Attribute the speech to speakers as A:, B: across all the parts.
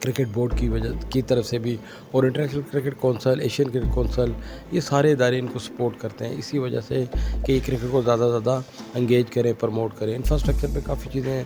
A: Cricket board کی وجہ کی طرف سے بھی اور international cricket council, Asian cricket council, یہ سارے ادارے ان کو سپورٹ کرتے ہیں اسی وجہ سے کہ یہ کرکٹ کو زیادہ سے زیادہ انگیج کریں، پروموٹ کریں۔ انفراسٹرکچر پہ کافی چیزیں ہیں،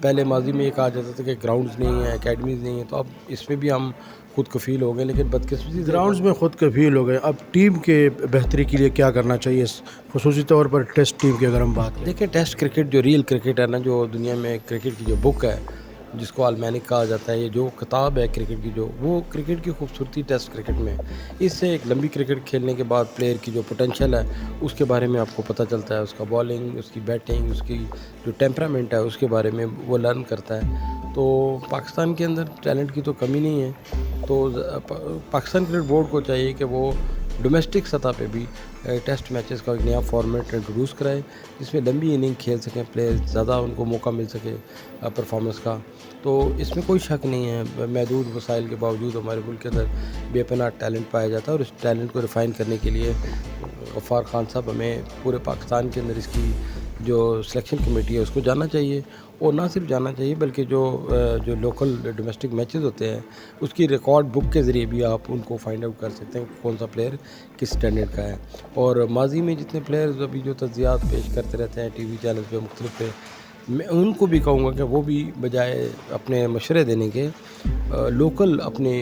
A: پہلے ماضی میں یہ کہا جاتا تھا کہ گراؤنڈز نہیں ہیں، اکیڈمیز نہیں ہیں، تو اب اس میں بھی ہم خود کفیل ہو گئے، لیکن بدقسمتی سے
B: گراؤنڈز میں خود کفیل ہو گئے۔ اب ٹیم کے بہتری کے لیے کیا کرنا چاہیے، خصوصی طور پر ٹیسٹ ٹیم کی اگر ہم بات کریں؟
A: دیکھیں ٹیسٹ کرکٹ جو ریئل کرکٹ ہے نا، جو دنیا میں کرکٹ کی جو بک ہے جس کو المینک کہا جاتا ہے، یہ جو کتاب ہے کرکٹ کی، جو وہ کرکٹ کی خوبصورتی ٹیسٹ کرکٹ میں، اس سے ایک لمبی کرکٹ کھیلنے کے بعد پلیئر کی جو پوٹینشیل ہے اس کے بارے میں آپ کو پتہ چلتا ہے، اس کا بالنگ، اس کی بیٹنگ، اس کی جو ٹیمپرامنٹ ہے اس کے بارے میں وہ لرن کرتا ہے۔ تو پاکستان کے اندر ٹیلنٹ کی تو کمی نہیں ہے، تو پاکستان کرکٹ بورڈ کو چاہیے کہ وہ ڈومیسٹک سطح پہ بھی ٹیسٹ میچز کا ایک نیا فارمیٹ انٹروڈیوس کرائے جس میں لمبی اننگ کھیل سکیں پلیئر، زیادہ ان کو موقع مل سکے پرفارمنس کا۔ تو اس میں کوئی شک نہیں ہے، محدود وسائل کے باوجود ہمارے ملک کے اندر بے پناہ ٹیلنٹ پایا جاتا ہے، اور اس ٹیلنٹ کو ریفائن کرنے کے لیے غفار خان صاحب ہمیں پورے پاکستان کے اندر اس کی جو سلیکشن کمیٹی ہے اس کو جاننا چاہیے، اور نہ صرف جاننا چاہیے بلکہ جو لوکل ڈومیسٹک میچز ہوتے ہیں اس کی ریکارڈ بک کے ذریعے بھی آپ ان کو فائنڈ آؤٹ کر سکتے ہیں کہ کون سا پلیئر کس اسٹینڈرڈ کا ہے۔ اور ماضی میں جتنے پلیئرز ابھی جو تجزیات پیش کرتے رہتے ہیں ٹی وی چینل پہ مختلف پہ، میں ان کو بھی کہوں گا کہ وہ بھی بجائے اپنے مشورے دینے کے لوکل اپنی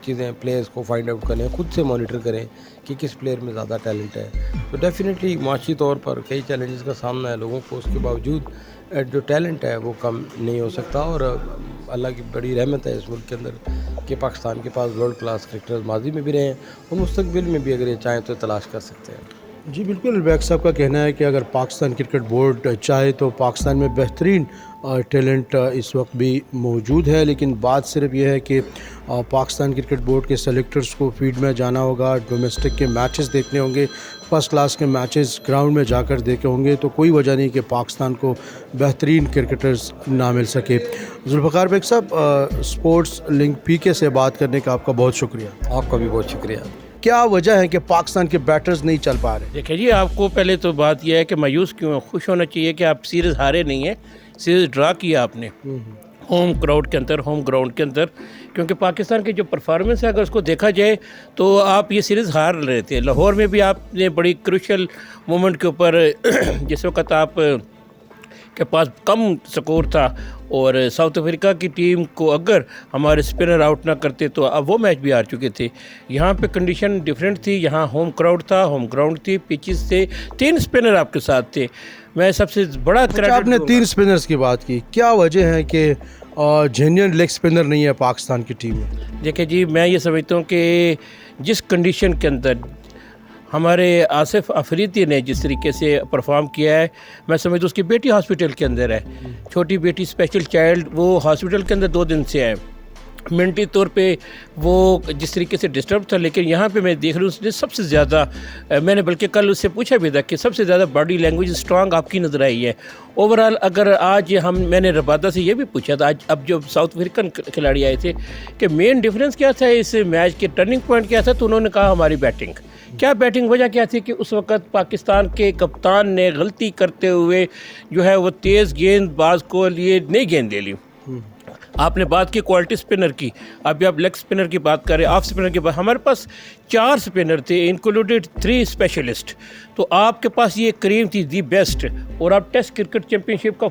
A: چیزیں پلیئرز کو فائنڈ آؤٹ کریں، خود سے مانیٹر کریں کہ کس پلیئر میں زیادہ ٹیلنٹ ہے۔ تو ڈیفینیٹلی معاشی طور پر کئی چیلنجز کا سامنا ہے لوگوں کو، اس کے باوجود جو ٹیلنٹ ہے وہ کم نہیں ہو سکتا، اور اللہ کی بڑی رحمت ہے اس ملک کے اندر کہ پاکستان کے پاس ورلڈ کلاس کرکٹرز ماضی میں بھی رہے ہیں اور مستقبل میں بھی اگر یہ چاہیں تو تلاش کر سکتے ہیں۔
B: جی بالکل، بیگ صاحب کا کہنا ہے کہ اگر پاکستان کرکٹ بورڈ چاہے تو پاکستان میں بہترین ٹیلنٹ اس وقت بھی موجود ہے، لیکن بات صرف یہ ہے کہ پاکستان کرکٹ بورڈ کے سلیکٹرز کو فیلڈ میں جانا ہوگا، ڈومیسٹک کے میچز دیکھنے ہوں گے، فرسٹ کلاس کے میچز گراؤنڈ میں جا کر دیکھے ہوں گے، تو کوئی وجہ نہیں کہ پاکستان کو بہترین کرکٹرز نہ مل سکے۔ ذوالفقار بیگ صاحب، اسپورٹس لنک پی کے سے بات کرنے کا آپ کا بہت شکریہ۔
A: آپ کا بھی بہت شکریہ۔
B: کیا وجہ ہے کہ پاکستان کے بیٹرز نہیں چل پا رہے؟
C: دیکھیں جی، آپ کو پہلے تو بات یہ ہے کہ مایوس کیوں ہیں، خوش ہونا چاہیے کہ آپ سیریز ہارے نہیں ہیں، سیریز ڈرا کیا آپ نے ہوم کراؤڈ کے اندر، ہوم گراؤنڈ کے اندر، کیونکہ پاکستان کی جو پرفارمنس ہے اگر اس کو دیکھا جائے تو آپ یہ سیریز ہار رہے تھے۔ لاہور میں بھی آپ نے بڑی کروشل مومنٹ کے اوپر جس وقت آپ کے پاس کم سکور تھا اور ساؤتھ افریقہ کی ٹیم کو اگر ہمارے اسپنر آؤٹ نہ کرتے تو اب وہ میچ بھی ہار چکے تھے۔ یہاں پہ کنڈیشن ڈیفرنٹ تھی، یہاں ہوم کراؤڈ تھا، ہوم گراؤنڈ تھی، پیچز تھے، 3 اسپنر آپ کے ساتھ تھے۔ میں سب سے بڑا کریڈٹ
B: آپ نے 3 اسپنرز کی بات کی، کیا وجہ ہے کہ جینین لیگ اسپنر نہیں ہے پاکستان کی ٹیم میں؟
C: دیکھیں جی، میں یہ سمجھتا ہوں کہ جس کنڈیشن کے اندر ہمارے آصف افریدی نے جس طریقے سے پرفارم کیا ہے، میں سمجھتا ہوں اس کی بیٹی ہاسپٹل کے اندر ہے، چھوٹی بیٹی اسپیشل چائلڈ، وہ ہاسپٹل کے اندر 2 دن سے ہے۔ منٹی طور پہ وہ جس طریقے سے ڈسٹرب تھا، لیکن یہاں پہ میں دیکھ رہا ہوں اس نے سب سے زیادہ، میں نے بلکہ کل اس سے پوچھا بھی تھا کہ سب سے زیادہ باڈی لینگویج اسٹرانگ آپ کی نظر آئی ہے اوورال۔ اگر آج میں نے ربادہ سے یہ بھی پوچھا تھا آج، اب جو ساؤتھ افریقن کھلاڑی آئے تھے، کہ مین ڈیفرنس کیا تھا اس میچ کے، ٹرننگ پوائنٹ کیا تھا، تو انہوں نے کہا ہماری بیٹنگ۔ کیا بیٹنگ؟ وجہ کیا تھی کہ اس وقت پاکستان کے کپتان نے غلطی کرتے ہوئے جو ہے وہ تیز گیند باز کو لیے نئی گیند لے لی۔ آپ نے بات کی کوالٹی اسپنر کی، ابھی آپ لیگ اسپنر کی بات کریں، آف اسپنر کی بات، ہمارے پاس 4 اسپنر تھے انکلوڈیڈ 3 اسپیشلسٹ، تو آپ کے پاس یہ کریم تھی دی بیسٹ، اور آپ ٹیسٹ کرکٹ چیمپئن شپ کا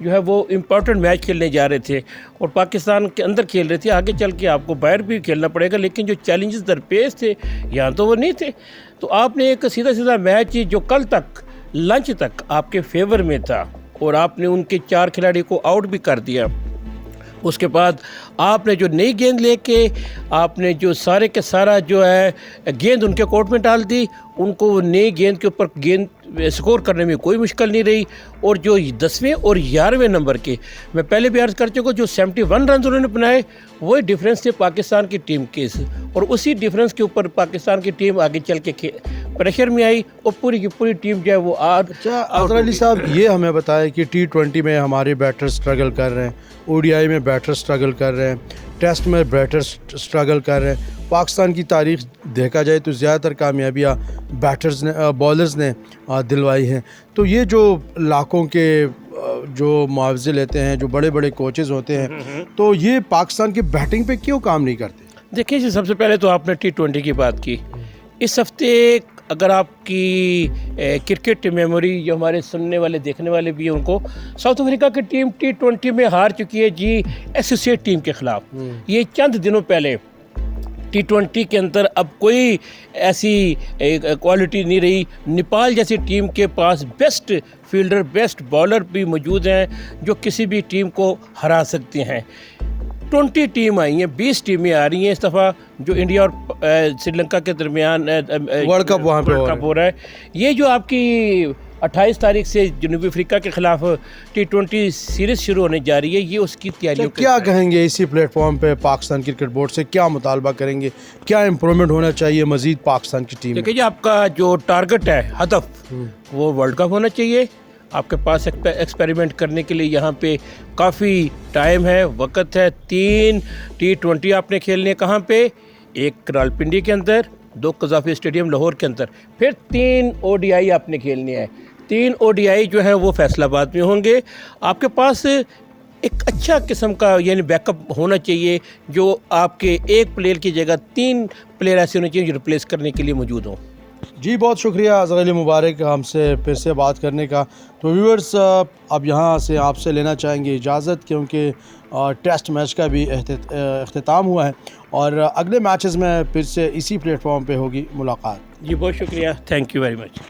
C: جو ہے وہ امپورٹنٹ میچ کھیلنے جا رہے تھے اور پاکستان کے اندر کھیل رہے تھے، آگے چل کے آپ کو باہر بھی کھیلنا پڑے گا، لیکن جو چیلنجز درپیش تھے یہاں تو وہ نہیں تھے۔ تو آپ نے ایک سیدھا میچ جو کل تک لنچ تک آپ کے فیور میں تھا اور آپ نے ان کے 4 کھلاڑی کو آؤٹ بھی کر دیا، اس کے بعد آپ نے جو نئی گیند لے کے آپ نے جو سارے کے سارا جو ہے گیند ان کے کورٹ میں ڈال دی، ان کو وہ نئی گیند کے اوپر گیند سکور کرنے میں کوئی مشکل نہیں رہی، اور جو 10ویں اور 11ویں نمبر کے، میں پہلے بھی عرض کر چکا، جو 71 رنز انہوں نے بنائے وہی ڈیفرنس تھے پاکستان کی ٹیم کے، اور اسی ڈیفرنس کے اوپر پاکستان کی ٹیم آگے چل کے پریشر میں آئی اور پوری کی پوری ٹیم جو ہے وہ
B: اظہر علی صاحب یہ ہمیں بتائیں کہ T20 میں ہمارے بیٹر سٹرگل کر رہے ہیں، ODI میں بیٹر سٹرگل کر رہے ہیں، ٹیسٹ میں بیٹر سٹرگل کر رہے ہیں، پاکستان کی تاریخ دیکھا جائے تو زیادہ تر کامیابیاں بالرز نے دلوائی ہیں، تو یہ جو لاکھوں کے جو معاوضے لیتے ہیں, جو بڑے بڑے کوچز ہوتے ہیں, تو یہ پاکستان کی بیٹنگ پہ کیوں کام نہیں کرتے؟
C: دیکھیں جی, سب سے پہلے تو آپ نے T20 کی بات کی. اس ہفتے اگر آپ کی کرکٹ میموری, جو ہمارے سننے والے دیکھنے والے بھی ہیں ان کو, ساؤتھ افریقہ کی ٹیم T20 میں ہار چکی ہے جی ایسوسیٹ ٹیم کے خلاف. یہ چند دنوں پہلے T20 کے اندر اب کوئی ایسی کوالٹی نہیں رہی. نیپال جیسی ٹیم کے پاس بیسٹ فیلڈر, بیسٹ بالر بھی موجود ہیں جو کسی بھی ٹیم کو ہرا سکتے ہیں. 20 ٹیم آئی ہیں, 20 ٹیمیں آ رہی ہیں اس دفعہ, جو انڈیا اور سری لنکا کے درمیان
B: ورلڈ کپ وہاں پہ
C: ہو رہا ہے. یہ جو آپ کی 28 تاریخ سے جنوبی افریقہ کے خلاف T20 سیریز شروع ہونے جا رہی ہے, یہ اس کی تیاریوں.
B: کیا کہیں گے اسی پلیٹ فارم پہ پاکستان کرکٹ بورڈ سے, کیا مطالبہ کریں گے, کیا امپرومنٹ ہونا چاہیے مزید پاکستان کی ٹیم؟
C: دیکھیے جی, آپ کا جو ٹارگٹ ہے, ہدف, وہ ورلڈ کپ ہونا چاہیے. آپ کے پاس ایکسپیریمنٹ کرنے کے لیے یہاں پہ کافی ٹائم ہے, وقت ہے. 3 T20 آپ نے کھیلنے ہیں کہاں پہ؟ ایک راولپنڈی کے اندر, 2 قذافی اسٹیڈیم لاہور کے اندر, پھر 3 ODI آپ نے کھیلنے ہیں. 3 ODI جو ہیں وہ فیصل آباد میں ہوں گے. آپ کے پاس ایک اچھا قسم کا یعنی بیک اپ ہونا چاہیے, جو آپ کے ایک پلیئر کی جگہ 3 پلیئر ایسے ہونے چاہیے جو ریپلیس کرنے کے لیے موجود ہوں.
B: جی بہت شکریہ اظہر علی مبارک ہم سے پھر سے بات کرنے کا. تو ویورز, اب یہاں سے آپ سے لینا چاہیں گے اجازت, کیونکہ ٹیسٹ میچ کا بھی اختتام ہوا ہے, اور اگلے میچز میں پھر سے اسی پلیٹ فارم پہ ہوگی ملاقات.
C: جی بہت شکریہ, تھینک یو ویری مچ.